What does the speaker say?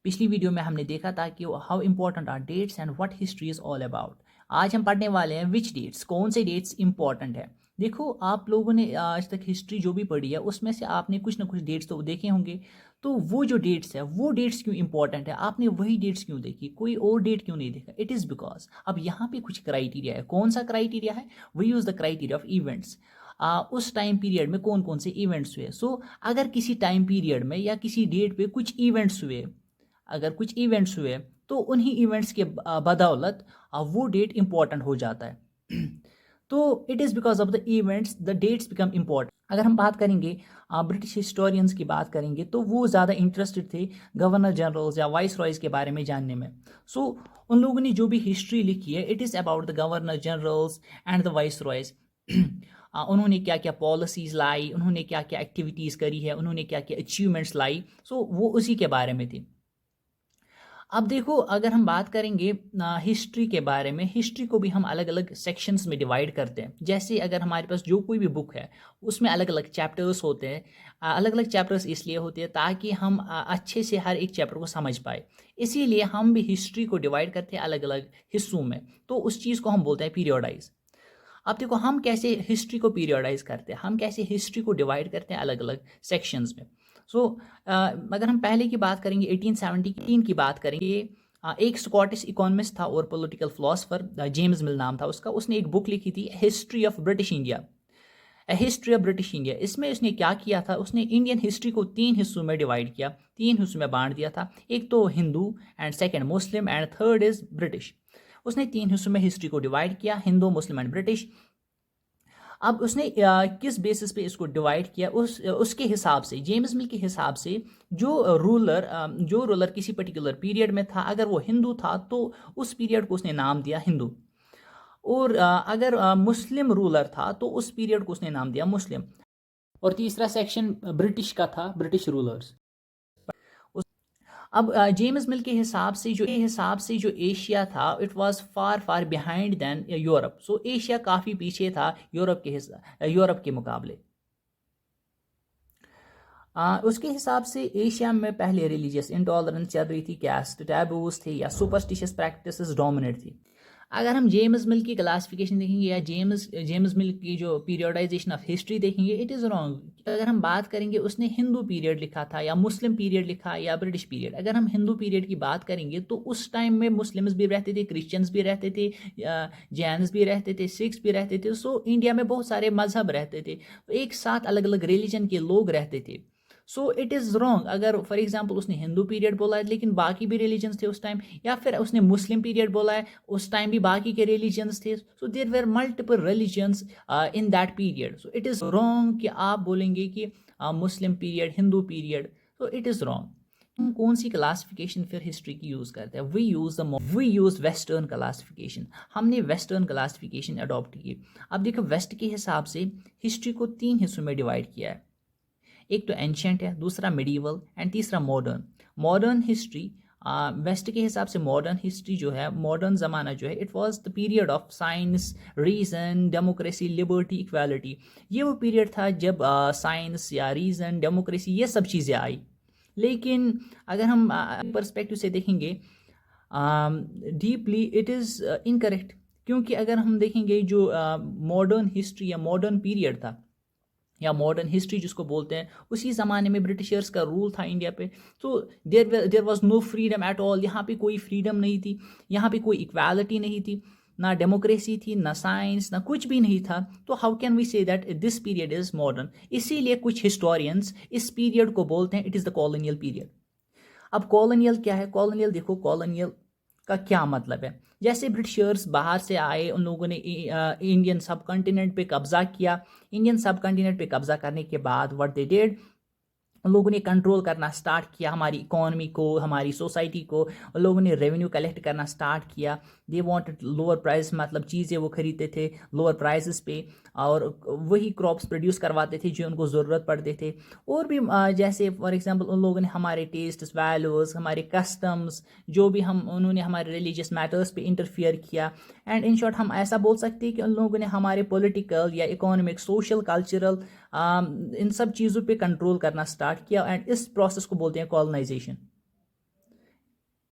पिछली वीडियो में हमने देखा था कि how important are dates and what history is all about. आज हम पढ़ने वाले हैं विच डेट्स, कौन से डेट्स इंपॉर्टेंट है। देखो, आप लोगों ने आज तक हिस्ट्री जो भी पढ़ी है उसमें से आपने कुछ ना कुछ डेट्स तो देखे होंगे। तो वो जो डेट्स है वो डेट्स क्यों इंपॉर्टेंट है, आपने वही डेट्स क्यों देखी, कोई और डेट क्यों नहीं देखा? इट इज़ बिकॉज अब यहाँ पे कुछ क्राइटेरिया है। कौन सा क्राइटेरिया है? We use the criteria of events. उस टाइम पीरियड में कौन कौन से इवेंट्स हुए। अगर किसी टाइम पीरियड में या किसी डेट पे कुछ इवेंट्स हुए, अगर कुछ इवेंट्स हुए तो उन्हीं इवेंट्स के बदौलत वो डेट इंपॉर्टेंट हो जाता है। तो it is because of the events the dates become important. अगर हम बात करेंगे ब्रिटिश हिस्टोरियंस की बात करेंगे तो वो ज़्यादा इंटरेस्टेड थे गवर्नर जनरल्स या वाइस रॉयज़ के बारे में जानने में। उन लोगों ने जो भी हिस्ट्री लिखी है it is about the governor generals and the viceroys. उन्होंने क्या क्या पॉलिसीज़ लाई, उन्होंने क्या क्या एक्टिविटीज़ करी है, उन्होंने क्या क्या अचीवमेंट्स लाई। वो उसी के बारे में थी। अब देखो, अगर हम बात करेंगे हिस्ट्री के बारे में, हिस्ट्री को भी हम अलग अलग सेक्शंस में डिवाइड करते हैं। जैसे अगर हमारे पास जो कोई भी बुक है उसमें अलग अलग चैप्टर्स होते हैं। अलग अलग चैप्टर्स इसलिए होते हैं ताकि हम अच्छे से हर एक चैप्टर को समझ पाए। इसीलिए हम भी हिस्ट्री को डिवाइड करते हैं अलग अलग हिस्सों में। तो उस चीज़ को हम बोलते हैं पीरियोडाइज। अब देखो, हम कैसे हिस्ट्री को पीरियोडाइज करते हैं, हम कैसे हिस्ट्री को डिवाइड करते हैं अलग अलग सेक्शंस में। अगर हम पहले की बात करेंगे 1817 की बात करेंगे, एक स्कॉटिश इकोनॉमिस्ट था और पॉलिटिकल फिलोसफर, जेम्स मिल नाम था उसका। उसने एक बुक लिखी थी history of British India, history of British India. इसमें उसने क्या किया था, उसने इंडियन हिस्ट्री को 3 हिस्सों में डिवाइड किया, 3 हिस्सों में बांट दिया था। एक तो Hindu and second Muslim and third is British. उसने 3 हिस्सों में हिस्ट्री को डिवाइड किया, हिंदू, मुस्लिम एंड ब्रिटिश। अब उसने किस बेसिस पे इसको डिवाइड किया, उसके हिसाब से, जेम्स मिल के हिसाब से, जो रूलर किसी पर्टिकुलर पीरियड में था, अगर वो हिंदू था तो उस पीरियड को उसने नाम दिया हिंदू। और अगर मुस्लिम रूलर था तो उस पीरियड को उसने नाम दिया मुस्लिम। और तीसरा सेक्शन ब्रिटिश का था, ब्रिटिश रूलर्स। अब जेम्स मिल के हिसाब से जो एशिया था it was far far behind than Europe. Asia काफ़ी पीछे था यूरोप के मुकाबले। उसके हिसाब से एशिया में पहले रिलीजियस इंटॉलरेंस चल रही थी, कैस्ट टैबूज थे या सुपरस्टिशियस प्रैक्टिसेस डोमिनेट थी। अगर हम जेम्स मिल की क्लासिफिकेशन देखेंगे या जेम्स मिल की जो पीरियोडाइजेशन ऑफ हिस्ट्री देखेंगे, इट इज़ रॉन्ग। अगर हम बात करेंगे उसने हिंदू पीरियड लिखा था या मुस्लिम पीरियड लिखा या ब्रिटिश पीरियड। अगर हम हिंदू पीरियड की बात करेंगे तो उस टाइम में मुस्लिम्स भी रहते थे, क्रिश्चियंस भी रहते थे, जैन्स भी रहते थे, सिख्स भी रहते थे। इंडिया में बहुत सारे मजहब रहते थे, एक साथ अलग अलग रिलीजन के लोग रहते थे। इट इज़ रॉन्ग अगर फॉर एग्जाम्पल उसने हिंदू पीरियड बोला है लेकिन बाकी भी रिलीजन्स थे उस टाइम, या फिर उसने मुस्लिम पीरियड बोला है उस टाइम भी बाकी के रिलीजन्स थे। There were multiple religions in that period. It is wrong कि आप बोलेंगे कि Muslim period, Hindu period. It is wrong. हम कौन सी क्लासिफिकेशन फिर हिस्ट्री की यूज़ करते हैं? We use western classification. हमने वेस्टर्न क्लासिफिकेशन अडॉप्ट की। अब देखो, वेस्ट के हिसाब से हिस्ट्री को 3 हिस्सों में डिवाइड किया है। एक तो एंशियंट है, दूसरा मिडीवल एंड तीसरा मॉडर्न। मॉडर्न हिस्ट्री, वेस्ट के हिसाब से मॉडर्न हिस्ट्री जो है, मॉडर्न ज़माना जो है, it was the period of science, reason, democracy, liberty, equality. ये वो पीरियड था जब साइंस या रीज़न, डेमोक्रेसी, ये सब चीज़ें आई। लेकिन अगर हम पर्सपेक्टिव से देखेंगे डीपली, इट इज़ इनकरेक्ट। क्योंकि अगर हम देखेंगे जो मॉडर्न हिस्ट्री या मॉडर्न पीरियड था या मॉडर्न हिस्ट्री जिसको बोलते हैं, उसी ज़माने में ब्रिटिशर्स का रूल था इंडिया पे। There was no freedom at all. यहाँ पे कोई फ्रीडम नहीं थी, यहाँ पे कोई इक्वालिटी नहीं थी, ना डेमोक्रेसी थी, ना साइंस, ना कुछ भी नहीं था। तो how can we say that this period is modern? इसीलिए कुछ हिस्टोरियंस इस पीरियड को बोलते हैं it is the colonial period. अब कॉलोनियल क्या है? कॉलोनियल, देखो कॉलोनियल का क्या मतलब है। जैसे ब्रिटिशर्स बाहर से आए, उन लोगों ने इंडियन सब कॉन्टिनेंट पे कब्जा किया। इंडियन सब कॉन्टिनेंट पे कब्जा करने के बाद व्हाट दे डिड, उन लोगों ने कंट्रोल करना स्टार्ट किया हमारी इकोनॉमी को, हमारी सोसाइटी को। उन लोगों ने रेवेन्यू कलेक्ट करना स्टार्ट किया। दे वांटेड लोअर प्राइस, मतलब चीज़ें वो खरीदते थे लोअर प्राइसेस पे, और वही क्रॉप्स प्रोड्यूस करवाते थे जो उनको ज़रूरत पड़ते थे। और भी जैसे फॉर एग्जांपल उन लोगों ने हमारे टेस्ट, वैल्यूज़, हमारे कस्टम्स, जो भी उन्होंने हमारे रिलीजियस मैटर्स पे इंटरफियर किया। एंड इन शॉर्ट हम ऐसा बोल सकते हैं कि उन लोगों ने हमारे पॉलिटिकल या इकोनॉमिक, सोशल, कल्चरल इन सब चीज़ों पे कंट्रोल करना स्टार्ट किया। एंड इस प्रोसेस को बोलते हैं कॉलोनाइजेशन।